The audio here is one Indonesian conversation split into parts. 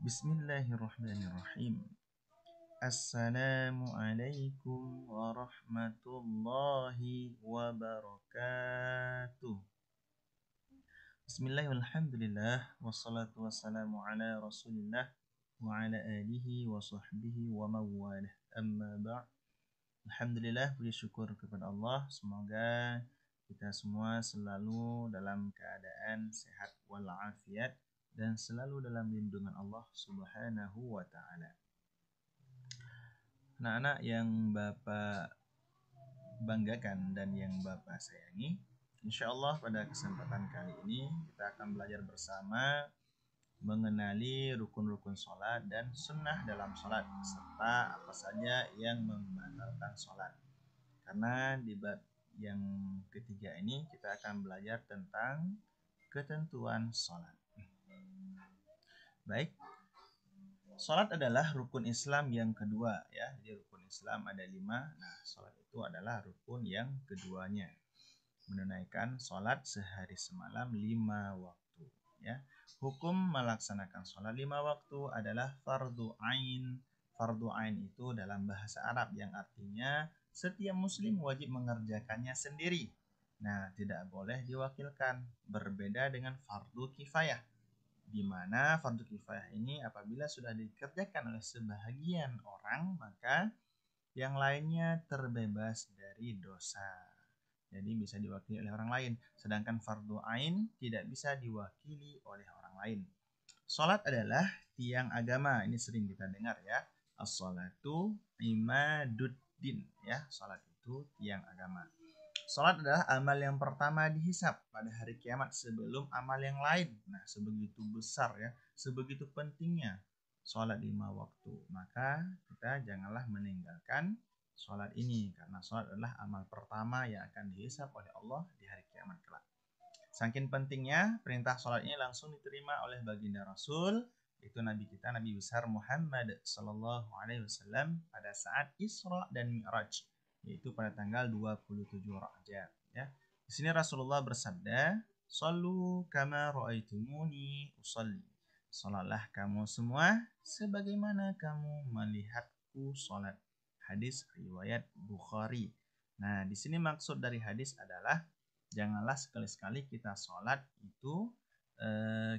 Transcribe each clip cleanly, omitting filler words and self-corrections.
Bismillahirrahmanirrahim. Assalamualaikum warahmatullahi wabarakatuh. Bismillahirrahmanirrahim. Wassalatu wassalamu ala rasulillah wa ala alihi wa sahbihi wa mawalah. Amma ba'd. Alhamdulillah, puji syukur kepada Allah. Semoga kita semua selalu dalam keadaan sehat walafiat dan selalu dalam lindungan Allah Subhanahu wa ta'ala. Anak-anak yang Bapak banggakan dan yang Bapak sayangi, insyaallah pada kesempatan kali ini kita akan belajar bersama mengenali rukun-rukun sholat dan sunnah dalam sholat, serta apa saja yang membatalkan sholat. Karena di bab yang ketiga ini kita akan belajar tentang ketentuan sholat. Baik, sholat adalah rukun Islam yang kedua, ya. Jadi rukun Islam ada 5. Nah, sholat itu adalah rukun yang keduanya. Menunaikan sholat sehari semalam 5 waktu, ya. Hukum melaksanakan sholat 5 waktu adalah fardu ain. Fardu ain itu dalam bahasa Arab yang artinya setiap muslim wajib mengerjakannya sendiri. Nah, tidak boleh diwakilkan. Berbeda dengan fardu kifayah, di mana fardu kifayah ini apabila sudah dikerjakan oleh sebahagian orang, maka yang lainnya terbebas dari dosa. Jadi bisa diwakili oleh orang lain. Sedangkan fardu ain tidak bisa diwakili oleh orang lain. Salat adalah tiang agama. Ini sering kita dengar, ya. As-salatu imaduddin, ya. Salat itu tiang agama. Salat adalah amal yang pertama dihisab pada hari kiamat sebelum amal yang lain. Nah, sebegitu besar, ya, sebegitu pentingnya salat 5 waktu. Maka kita janganlah meninggalkan salat ini, karena salat adalah amal pertama yang akan dihisab oleh Allah di hari kiamat kelak. Saking pentingnya, perintah salat ini langsung diterima oleh baginda Rasul, itu Nabi kita, Nabi besar Muhammad sallallahu alaihi wasallam pada saat Isra dan Mi'raj, yaitu pada tanggal 27 Rajab, ya. Di sini Rasulullah bersabda, "Shallu kama ra'aitumuni usolli." Salatlah kamu semua sebagaimana kamu melihatku salat. Hadis riwayat Bukhari. Nah, di sini maksud dari hadis adalah janganlah sekali-sekali kita salat itu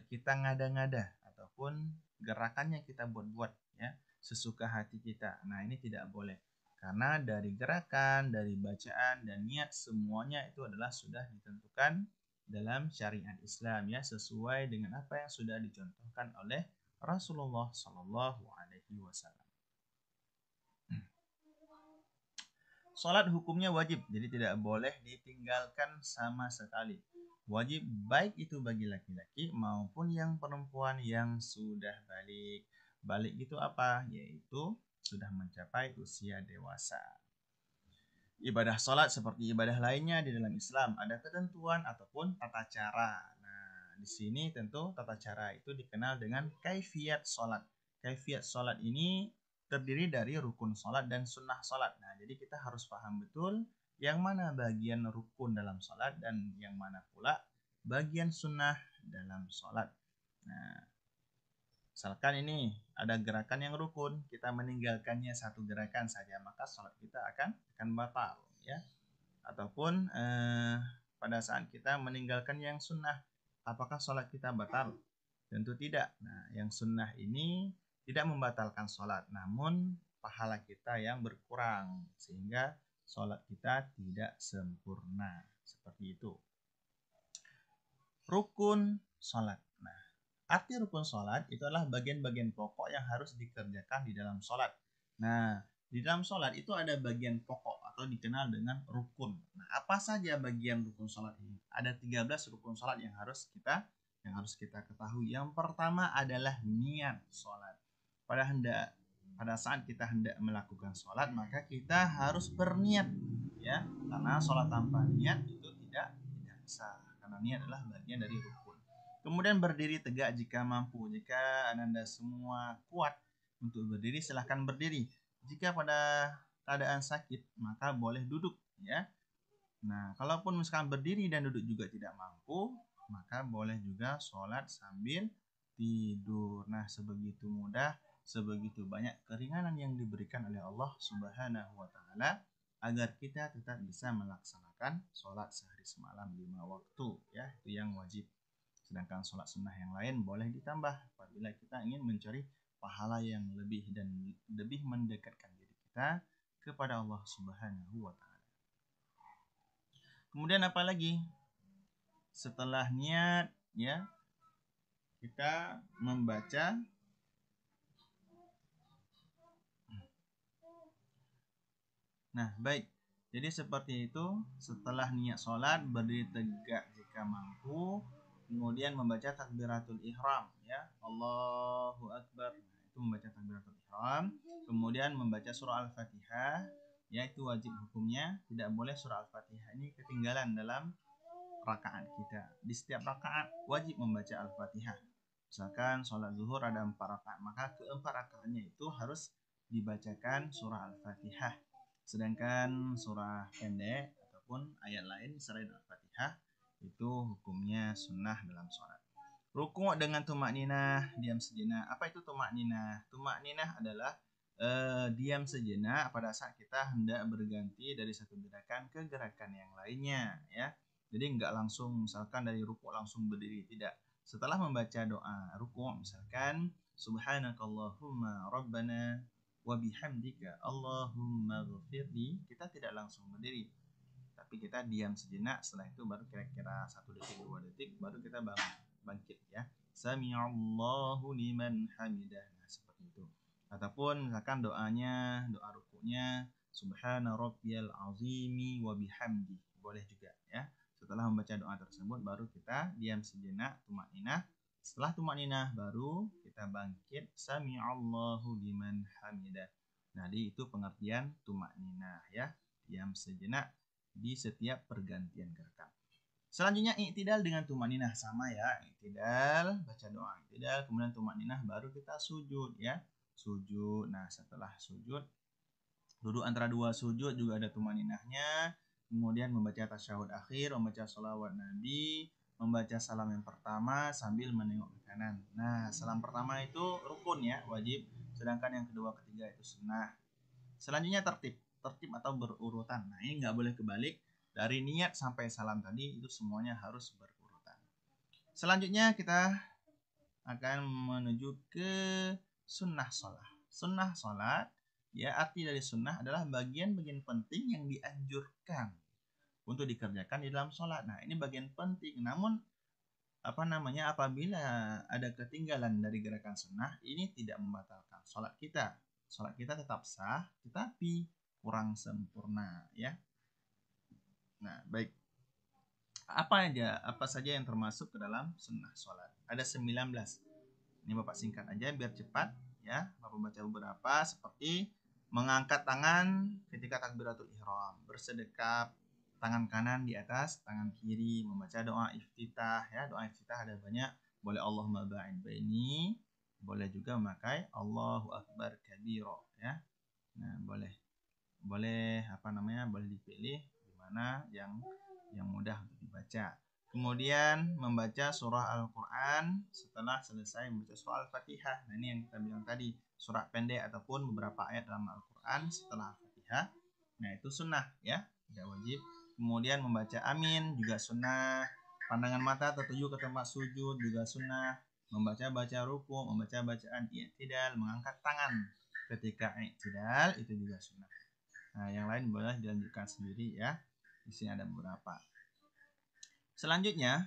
kita ngada-ngada ataupun gerakannya kita buat-buat, ya, sesuka hati kita. Nah, ini tidak boleh. Karena dari gerakan, dari bacaan, dan niat semuanya itu adalah sudah ditentukan dalam syariat Islam, ya, sesuai dengan apa yang sudah dicontohkan oleh Rasulullah Sallallahu Alaihi Wasallam. Salat hukumnya wajib, jadi tidak boleh ditinggalkan sama sekali. Wajib baik itu bagi laki-laki maupun yang perempuan yang sudah balik. Balik itu apa? Yaitu sudah mencapai usia dewasa. Ibadah sholat seperti ibadah lainnya di dalam Islam ada ketentuan ataupun tata cara. Nah, di sini tentu tata cara itu dikenal dengan kaifiyat sholat. Kaifiyat sholat ini terdiri dari rukun sholat dan sunnah sholat. Nah, jadi kita harus paham betul yang mana bagian rukun dalam sholat dan yang mana pula bagian sunnah dalam sholat. Nah, misalkan ini ada gerakan yang rukun, kita meninggalkannya satu gerakan saja, maka sholat kita akan batal, ya. Ataupun pada saat kita meninggalkan yang sunnah, apakah sholat kita batal? Tentu tidak. Nah, yang sunnah ini tidak membatalkan sholat, namun pahala kita yang berkurang sehingga sholat kita tidak sempurna. Seperti itu. Rukun sholat. Nah, arti rukun sholat itu adalah bagian-bagian pokok yang harus dikerjakan di dalam sholat. Nah, di dalam sholat itu ada bagian pokok atau dikenal dengan rukun. Nah, apa saja bagian rukun sholat ini? Ada 13 rukun sholat yang harus kita ketahui. Yang pertama adalah niat sholat. Pada saat kita hendak melakukan sholat, maka kita harus berniat, ya, karena sholat tanpa niat itu tidak sah. Karena niat adalah bagian dari rukun. Kemudian berdiri tegak jika mampu. Jika Anda semua kuat untuk berdiri, silahkan berdiri. Jika pada keadaan sakit, maka boleh duduk, ya. Nah, kalaupun misalkan berdiri dan duduk juga tidak mampu, maka boleh juga sholat sambil tidur. Nah, sebegitu mudah, sebegitu banyak keringanan yang diberikan oleh Allah Subhanahu wa taala agar kita tetap bisa melaksanakan sholat sehari semalam 5 waktu, ya, itu yang wajib. Sedangkan sholat sunnah yang lain boleh ditambah apabila kita ingin mencari pahala yang lebih dan lebih mendekatkan diri kita kepada Allah Subhanahu wa taala. Kemudian apa lagi? Setelah niat, ya, kita membaca Nah, baik. Jadi seperti itu, setelah niat sholat, berdiri tegak jika mampu, kemudian membaca takbiratul ihram, ya, Allahu Akbar. Nah, itu membaca takbiratul ihram, kemudian membaca surah Al-Fatihah, yaitu wajib hukumnya. Tidak boleh surah Al-Fatihah ini ketinggalan dalam rakaat kita. Di setiap rakaat wajib membaca Al-Fatihah. Misalkan sholat zuhur ada 4 rakaat, maka keempat rakaatnya itu harus dibacakan surah Al-Fatihah. Sedangkan surah pendek ataupun ayat lain selain Al-Fatihah itu hukumnya sunnah dalam sholat. Rukuk dengan tumak ninah, diam sejenak. Apa itu tumak ninah? Tumak ninah adalah diam sejenak pada saat kita hendak berganti dari satu gerakan ke gerakan yang lainnya, ya. Jadi nggak langsung misalkan dari rukuk langsung berdiri, tidak. Setelah membaca doa rukuk, misalkan subhanakallahumma rabbana wa bihamdika Allahumma ghfirli, kita tidak langsung berdiri, tapi kita diam sejenak. Setelah itu baru kira-kira 1 detik 2 detik baru kita bangkit, ya. Sami'allahu liman hamidah. Nah, seperti itu. Ataupun misalkan doanya, doa rukuknya subhana rabbiyal azimi wa bihamdi, boleh juga, ya. Setelah membaca doa tersebut baru kita diam sejenak, tumakninah. Setelah tumakninah baru kita bangkit, sami'allahu liman hamidah. Nah, itu pengertian tumakninah, ya, diam sejenak di setiap pergantian gerakan. Selanjutnya i'tidal dengan tumakninah, sama, ya. I'tidal, baca doa i'tidal, kemudian tumakninah baru kita sujud, ya. Sujud. Nah, setelah sujud, duduk antara dua sujud juga ada tumakninahnya. Kemudian membaca tasyahud akhir, membaca sholawat Nabi, membaca salam yang pertama sambil menengok ke kanan. Nah, salam pertama itu rukun, ya, wajib. Sedangkan yang kedua, ketiga itu sunnah. Selanjutnya tertib atau berurutan. Nah, ini nggak boleh kebalik. Dari niat sampai salam tadi itu semuanya harus berurutan. Selanjutnya kita akan menuju ke sunnah sholat. Sunnah sholat, ya, arti dari sunnah adalah bagian-bagian penting yang dianjurkan untuk dikerjakan di dalam sholat. Nah, ini bagian penting. Namun apabila ada ketinggalan dari gerakan sunnah, ini tidak membatalkan sholat kita. Sholat kita tetap sah, tetapi kurang sempurna, ya. Nah, baik. Apa saja yang termasuk ke dalam sunnah sholat? Ada 19. Ini Bapak singkat aja biar cepat, ya. Bapak baca beberapa seperti mengangkat tangan ketika takbiratul ihram, bersedekap, tangan kanan di atas tangan kiri, membaca doa iftitah, ya. Doa iftitah ada banyak. Boleh Allahumma ba'id baini, boleh juga memakai Allahu akbar kabiro, ya. Nah, boleh boleh dipilih di mana yang mudah untuk dibaca. Kemudian membaca surah Al-Quran setelah selesai membaca surah Al-Fatihah. Nah, ini yang kita bilang tadi, surah pendek ataupun beberapa ayat dalam Al-Quran setelah Al-Fatihah. Nah, itu sunnah, ya, tidak wajib. Kemudian membaca amin juga sunnah. Pandangan mata tertuju ke tempat sujud juga sunnah. Membaca ruku, membaca bacaan i'tidal, mengangkat tangan ketika i'tidal itu juga sunnah. Nah, yang lain boleh dilanjutkan sendiri, ya. Di sini ada beberapa. Selanjutnya,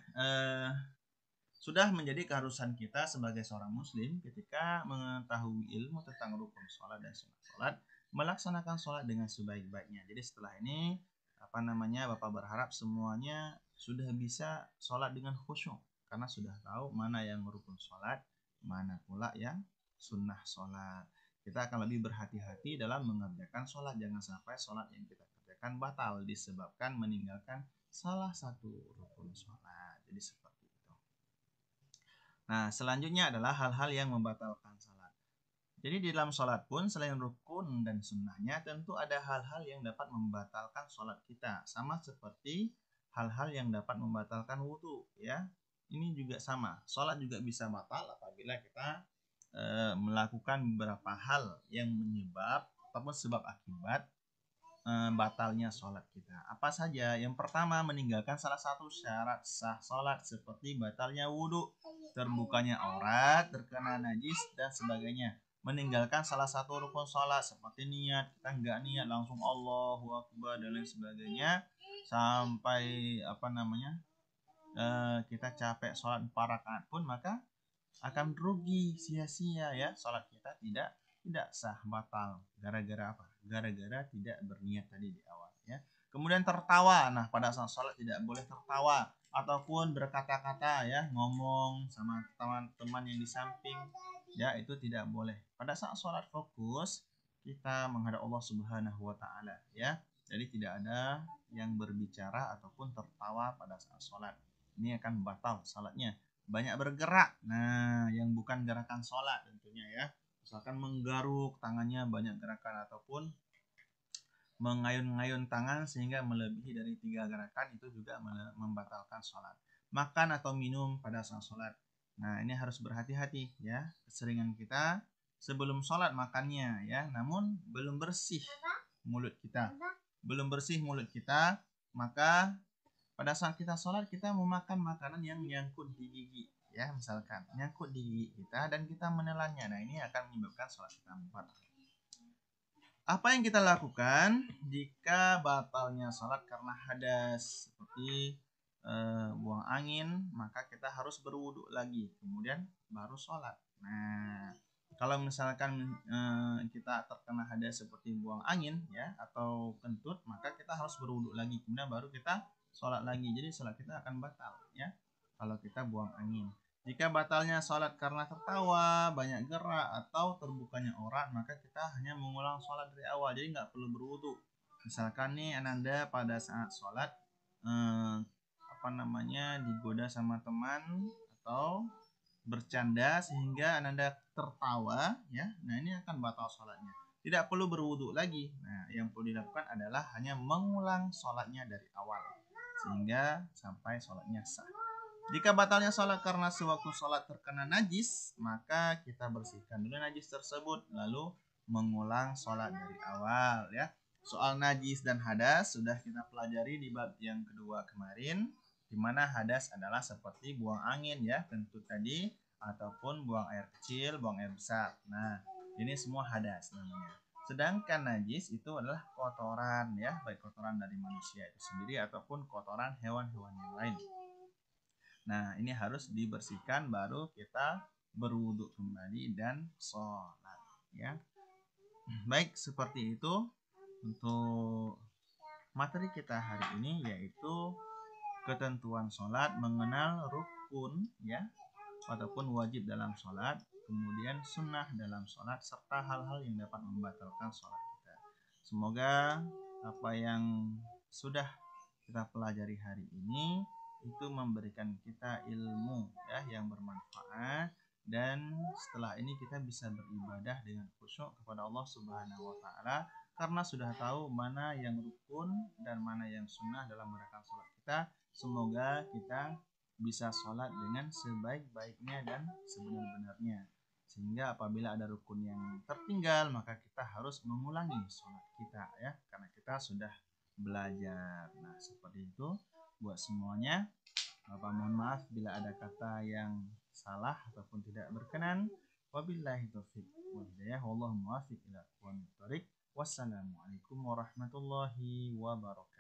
sudah menjadi keharusan kita sebagai seorang muslim ketika mengetahui ilmu tentang rukun sholat dan sunnah sholat, melaksanakan sholat dengan sebaik-baiknya. Jadi setelah ini, Bapak berharap semuanya sudah bisa sholat dengan khusyuk, karena sudah tahu mana yang rukun sholat, mana pula yang sunnah sholat. Kita akan lebih berhati-hati dalam mengerjakan sholat. Jangan sampai sholat yang kita kerjakan batal disebabkan meninggalkan salah satu rukun sholat. Jadi seperti itu. Nah, selanjutnya adalah hal-hal yang membatalkan sholat. Jadi di dalam sholat pun selain rukun dan sunnahnya, tentu ada hal-hal yang dapat membatalkan sholat kita. Sama seperti hal-hal yang dapat membatalkan wudhu, ya. ini juga sama. Sholat juga bisa batal apabila kita melakukan beberapa hal yang menyebab ataupun sebab akibat batalnya sholat kita. Apa saja? Yang pertama, meninggalkan salah satu syarat sah sholat seperti batalnya wudhu, terbukanya aurat, terkena najis, dan sebagainya. Meninggalkan salah satu rukun sholat seperti niat, kita nggak niat langsung Allahu Akbar dan lain sebagainya sampai kita capek sholat 4 rakaat pun maka akan rugi, sia-sia ya, sholat kita tidak sah, batal. Gara-gara apa? Gara-gara tidak berniat tadi di awal ya. Kemudian tertawa. Nah, pada saat sholat tidak boleh tertawa ataupun berkata-kata ya, ngomong sama teman-teman yang di samping ya, itu tidak boleh. Pada saat sholat fokus kita menghadap Allah Subhanahu wa taala ya. Jadi tidak ada yang berbicara ataupun tertawa pada saat sholat. Ini akan batal sholatnya. Banyak bergerak, nah yang bukan gerakan sholat tentunya ya, misalkan menggaruk tangannya banyak gerakan ataupun mengayun-ngayun tangan sehingga melebihi dari 3 gerakan, itu juga membatalkan sholat. Makan atau minum pada saat sholat, nah ini harus berhati-hati ya, keseringan kita sebelum sholat makannya ya, namun belum bersih mulut kita, maka pada saat kita sholat kita memakan makanan yang nyangkut di gigi ya, misalkan nyangkut di gigi kita dan kita menelannya, nah ini akan menyebabkan sholat kita batal. Apa yang kita lakukan jika batalnya sholat karena hadas seperti buang angin, maka kita harus berwudu lagi kemudian baru sholat. Nah kalau misalkan kita terkena hadas seperti buang angin ya atau kentut, maka kita harus berwudu lagi kemudian baru kita sholat lagi. Jadi sholat kita akan batal ya kalau kita buang angin. Jika batalnya sholat karena tertawa, banyak gerak, atau terbukanya aurat, maka kita hanya mengulang sholat dari awal. Jadi nggak perlu berwudu. Misalkan nih Ananda pada saat sholat digoda sama teman atau bercanda sehingga Ananda tertawa ya, nah ini akan batal sholatnya. Tidak perlu berwudu lagi. Nah yang perlu dilakukan adalah hanya mengulang sholatnya dari awal sehingga sampai sholatnya sah. Jika batalnya sholat karena sewaktu sholat terkena najis, maka kita bersihkan dulu najis tersebut lalu mengulang sholat dari awal ya. Soal najis dan hadas sudah kita pelajari di bab yang kedua kemarin, di mana hadas adalah seperti buang angin ya, kentut tadi, ataupun buang air kecil, buang air besar. Nah ini semua hadas namanya. Sedangkan najis itu adalah kotoran ya, baik kotoran dari manusia itu sendiri ataupun kotoran hewan-hewan yang lain. Nah ini harus dibersihkan baru kita berwudu kembali dan sholat ya. Baik, seperti itu untuk materi kita hari ini, yaitu ketentuan sholat, mengenal rukun ya ataupun wajib dalam sholat, kemudian sunnah dalam sholat, serta hal-hal yang dapat membatalkan sholat kita. Semoga apa yang sudah kita pelajari hari ini itu memberikan kita ilmu ya yang bermanfaat, dan setelah ini kita bisa beribadah dengan khusyuk kepada Allah Subhanahu wa taala karena sudah tahu mana yang rukun dan mana yang sunnah dalam gerakan sholat kita. Semoga kita bisa sholat dengan sebaik-baiknya dan sebenar-benarnya, sehingga apabila ada rukun yang tertinggal maka kita harus mengulangi sholat kita ya, karena kita sudah belajar. Nah seperti itu buat semuanya. Bapak mohon maaf bila ada kata yang salah ataupun tidak berkenan. Wabillahi taufiq wal hidayah, wallahu muwaffiq ila aqwamit thoriq. Wassalamualaikum warahmatullahi wabarakatuh.